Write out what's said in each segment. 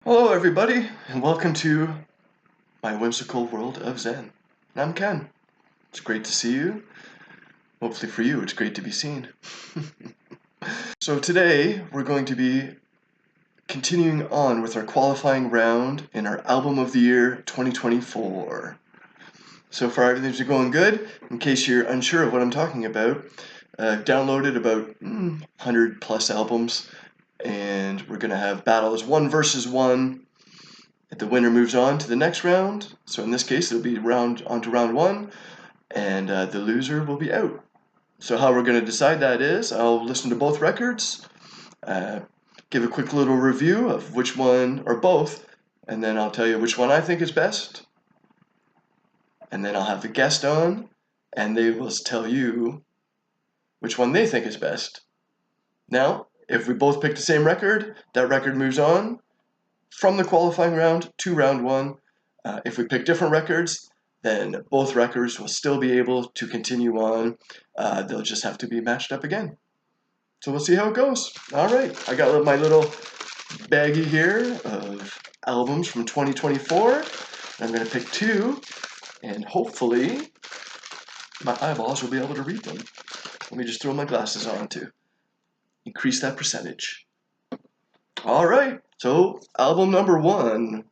Hello, everybody, and welcome to my whimsical world of Zen. I'm Ken. It's great to see you. Hopefully, for you, it's great to be seen. So, today we're going to be continuing on with our qualifying round in our Album of the Year 2024. So far, everything's been going good. In case you're unsure of what I'm talking about, I've downloaded about 100 plus albums, and we're going to have battles 1 versus 1. The winner moves on to the next round. So in this case, it'll be on to round 1, and the loser will be out. So how we're going to decide that is, I'll listen to both records, give a quick little review of which one or both, and then I'll tell you which one I think is best. And then I'll have the guest on, and they will tell you which one they think is best. Now, if we both pick the same record, that record moves on from the qualifying round to round 1. If we pick different records, then both records will still be able to continue on. They'll just have to be matched up again. So we'll see how it goes. All right, I got my little baggie here of albums from 2024. I'm going to pick 2, and hopefully my eyeballs will be able to read them. Let me just throw my glasses on to increase that percentage. All right, so album number 1.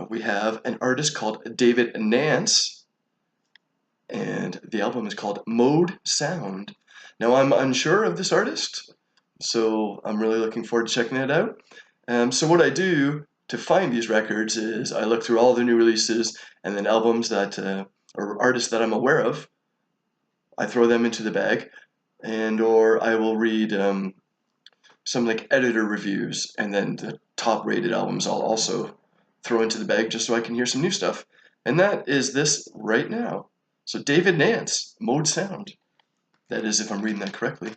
We have an artist called David Nance, and the album is called Mowed Sound. Now, I'm unsure of this artist, so I'm really looking forward to checking it out. So what I do to find these records is I look through all the new releases and then albums that or artists that I'm aware of. I throw them into the bag, or I will read some like editor reviews, and then the top rated albums I'll also throw into the bag just so I can hear some new stuff. And that is this right now. So David Nance, Mowed Sound. That is if I'm reading that correctly.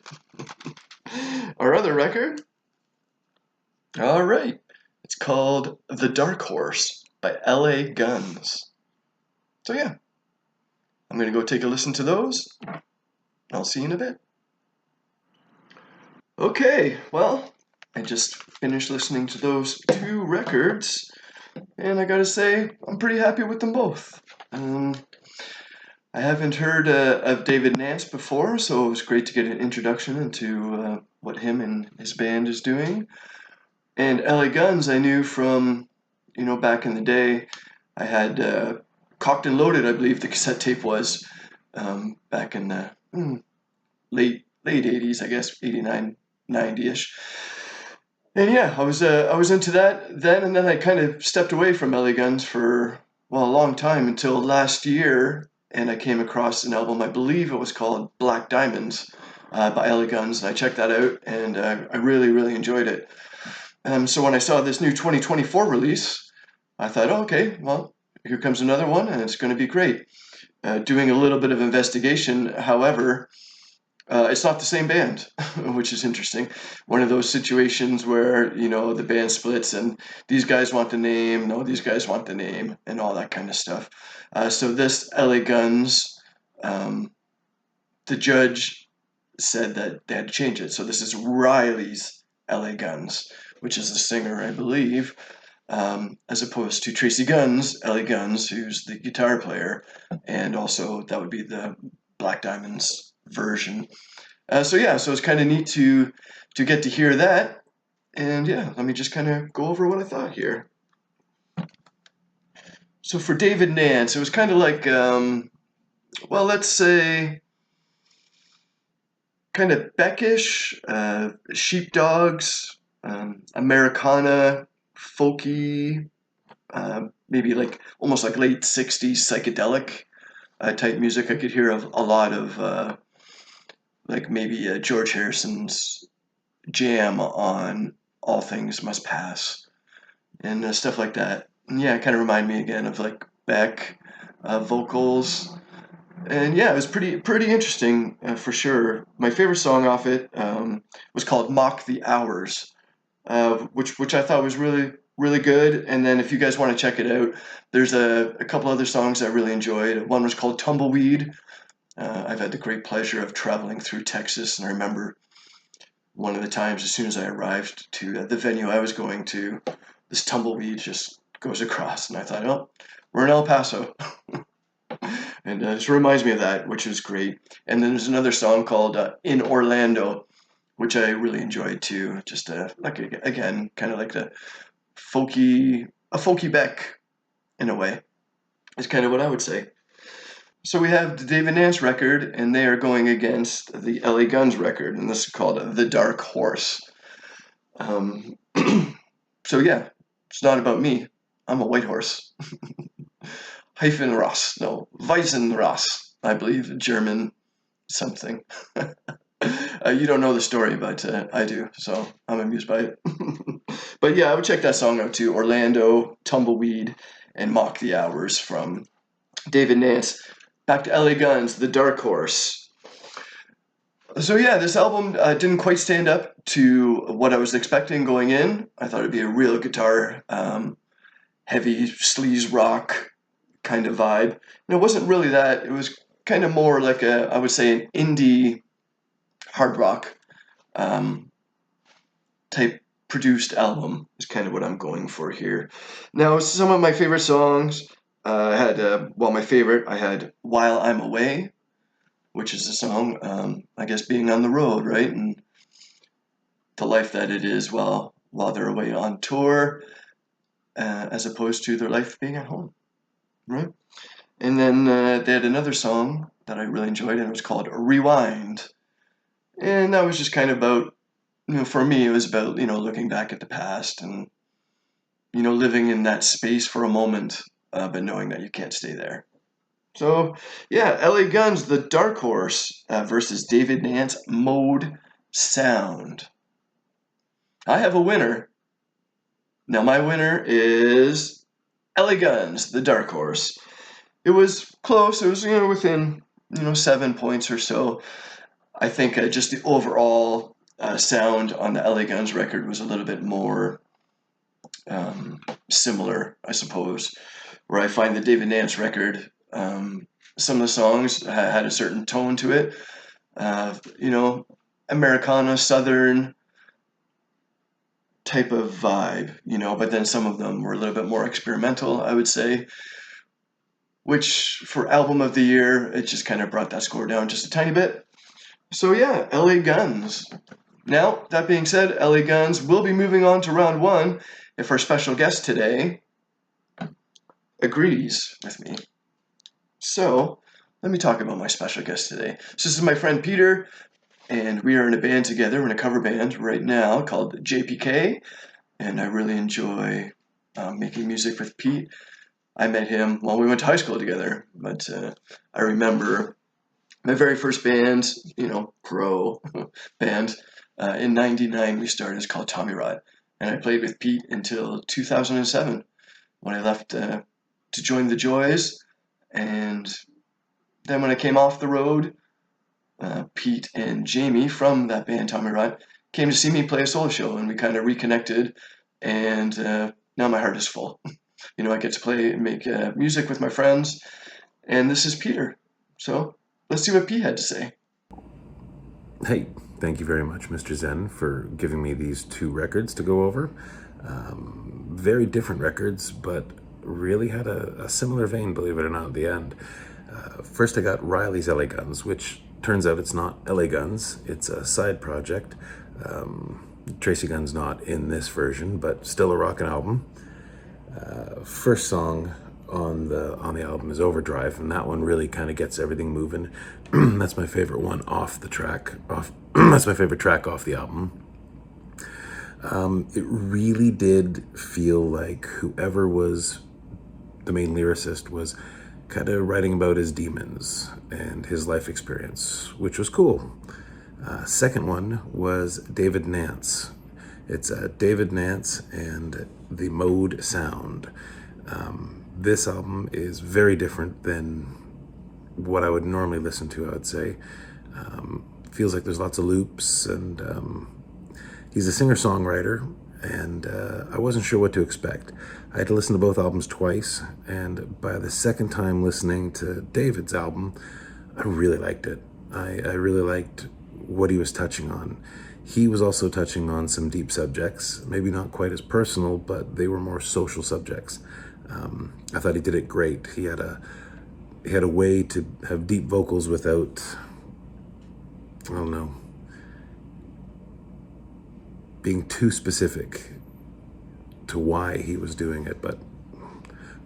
Our other record, all right, it's called The Dark Horse by LA Guns. So yeah, I'm going to go take a listen to those. I'll see you in a bit. Okay, well, I just finished listening to those 2 records, and I gotta say, I'm pretty happy with them both. I haven't heard of David Nance before, so it was great to get an introduction into what him and his band is doing. And LA Guns I knew from, back in the day. I had Cocked and Loaded, I believe the cassette tape was, back in the late 80s, I guess, 89, 90-ish. And yeah, I was into that then, and then I kind of stepped away from LA Guns for, well, a long time until last year, and I came across an album, I believe it was called Black Diamonds by LA Guns, and I checked that out, and I really, really enjoyed it. So when I saw this new 2024 release, I thought, oh, okay, well, here comes another one, and it's going to be great. Doing a little bit of investigation, however, it's not the same band, which is interesting. One of those situations where, the band splits and these guys want the name, no, these guys want the name, and all that kind of stuff. So this LA Guns, the judge said that they had to change it. So this is Riley's LA Guns, which is the singer, I believe, as opposed to Tracy Guns, LA Guns, who's the guitar player, and also that would be the Black Diamonds version. So it's kind of neat to get to hear that, and yeah, let me just kind of go over what I thought here. So for David Nance, it was kind of like, let's say, kind of Beckish, Sheepdogs, Americana, folky, maybe like almost like late 60s psychedelic type music. I could hear a lot of like maybe George Harrison's jam on All Things Must Pass and stuff like that. And yeah, it kind of reminded me again of like Beck vocals. And yeah, it was pretty interesting for sure. My favorite song off it was called "Mock the Hours," which I thought was really really good. And then if you guys want to check it out, there's a couple other songs I really enjoyed. One was called "Tumbleweed." I've had the great pleasure of traveling through Texas, and I remember one of the times as soon as I arrived to the venue I was going to, this tumbleweed just goes across, and I thought, oh, we're in El Paso. And it just reminds me of that, which was great. And then there's another song called In Orlando, which I really enjoyed too. Just like, again, kind of like a folky Beck in a way. Is kind of what I would say. So we have the David Nance record, and they are going against the LA Guns record, and this is called The Dark Horse. So yeah, it's not about me. I'm a white horse. Hyphen Ross, no, Weizenross, I believe, German something. You don't know the story, but I do, so I'm amused by it. But yeah, I would check that song out too. Orlando, Tumbleweed, and Mock the Hours from David Nance. Back to LA Guns, The Dark Horse. So yeah, this album didn't quite stand up to what I was expecting going in. I thought it'd be a real guitar, heavy sleaze rock kind of vibe. And it wasn't really that. It was kind of more like I would say, an indie hard rock type produced album is kind of what I'm going for here. Now, some of my favorite songs, I had While I'm Away, which is a song, I guess, being on the road, right? And the life that it is while they're away on tour, as opposed to their life being at home, right? And then they had another song that I really enjoyed, and it was called Rewind. And that was just kind of about, for me, it was about, looking back at the past and, living in that space for a moment, but knowing that you can't stay there. So, yeah, LA Guns, The Dark Horse versus David Nance Mowed Sound. I have a winner. Now, my winner is LA Guns, The Dark Horse. It was close. It was, within, 7 points or so. I think just the overall sound on the LA Guns record was a little bit more similar, I suppose. Where I find the David Nance record, some of the songs had a certain tone to it. Americana, Southern type of vibe, but then some of them were a little bit more experimental, I would say. Which, for album of the year, it just kind of brought that score down just a tiny bit. So yeah, LA Guns. Now, that being said, LA Guns will be moving on to round one if our special guest today agrees with me. So, let me talk about my special guest today. So this is my friend Peter, and we are in a band together. We're in a cover band right now called JPK, and I really enjoy making music with Pete. I met him while we went to high school together, but I remember my very first band, pro band, in 99 we started. It's called Tommy Rod, and I played with Pete until 2007 when I left to join the Joys. And then when I came off the road, Pete and Jamie from that band, Tommy Rod, came to see me play a solo show, and we kind of reconnected, and now my heart is full. I get to play and make music with my friends, and this is Peter. So let's see what Pete had to say. Hey, thank you very much, Mr. Zen, for giving me these two records to go over. Very different records, but really had a similar vein, believe it or not, at the end. First I got Riley's LA Guns, which turns out it's not LA Guns, it's a side project. Tracy Gunn's not in this version, but still a rockin' album. First song on the album is Overdrive, and that one really kind of gets everything moving. That's my favorite one off the track. That's my favorite track off the album. It really did feel like whoever was the main lyricist was kind of writing about his demons and his life experience, which was cool. Second one was David Nance. It's David Nance and the Mowed Sound. This album is very different than what I would normally listen to, I would say. Feels like there's lots of loops, and he's a singer-songwriter, and I wasn't sure what to expect. I had to listen to both albums twice, and by the second time listening to David's album, I really liked it. I really liked what he was touching on. He was also touching on some deep subjects, maybe not quite as personal, but they were more social subjects. I thought he did it great. He had a way to have deep vocals without, I don't know, being too specific to why he was doing it, but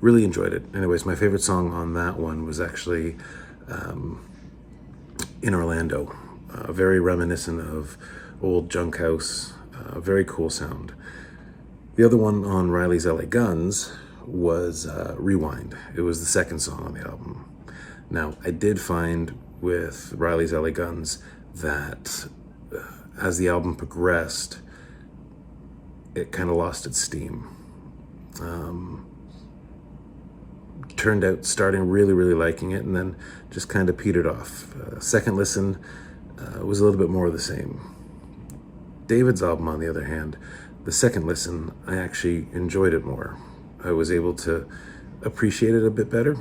really enjoyed it. Anyways, my favorite song on that one was actually In Orlando, very reminiscent of old Junk House, very cool sound. The other one on Riley's LA Guns was Rewind. It was the second song on the album. Now, I did find with Riley's LA Guns that as the album progressed, it kind of lost its steam. Turned out starting really liking it, and then just kind of petered off. Second listen was a little bit more of the same. David's album, on the other hand, the second listen, I actually enjoyed it more. I was able to appreciate it a bit better.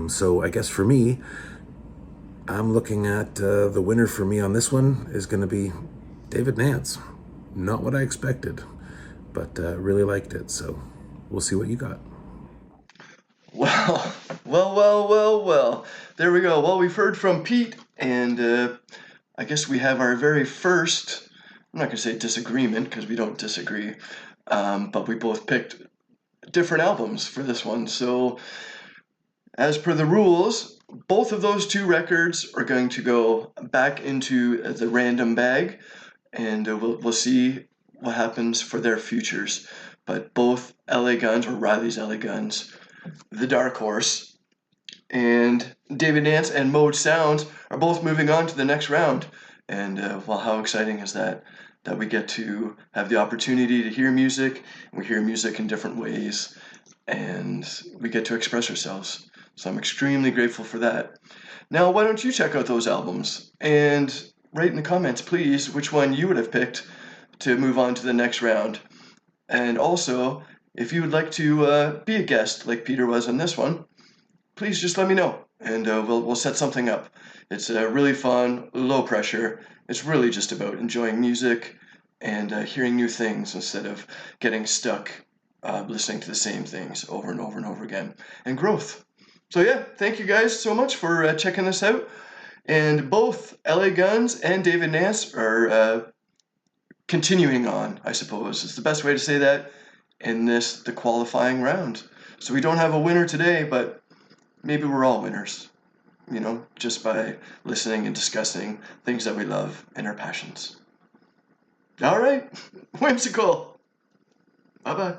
So I guess for me, I'm looking at the winner for me on this one is going to be David Nance. Not what I expected, but really liked it. So we'll see what you got. Well. There we go. Well, we've heard from Pete, and I guess we have our very first, I'm not going to say disagreement, because we don't disagree, but we both picked different albums for this one. So, as per the rules, both of those two records are going to go back into the random bag, and we'll see what happens for their futures. But both LA Guns, or Riley's LA Guns, the dark horse, and David Nance and Mowed Sound are both moving on to the next round. And well, how exciting is that? That we get to have the opportunity to hear music, and we hear music in different ways, and we get to express ourselves. So I'm extremely grateful for that. Now, why don't you check out those albums and write in the comments, please, which one you would have picked to move on to the next round. And also, if you would like to be a guest like Peter was on this one, please just let me know, and we'll set something up. It's really fun, low pressure. It's really just about enjoying music and hearing new things instead of getting stuck listening to the same things over and over and over again. And growth. So yeah, thank you guys so much for checking this out. And both LA Guns and David Nance are continuing on, I suppose. It's the best way to say that in the qualifying round. So we don't have a winner today, but maybe we're all winners, just by listening and discussing things that we love and our passions. All right, Whimsical. Bye-bye.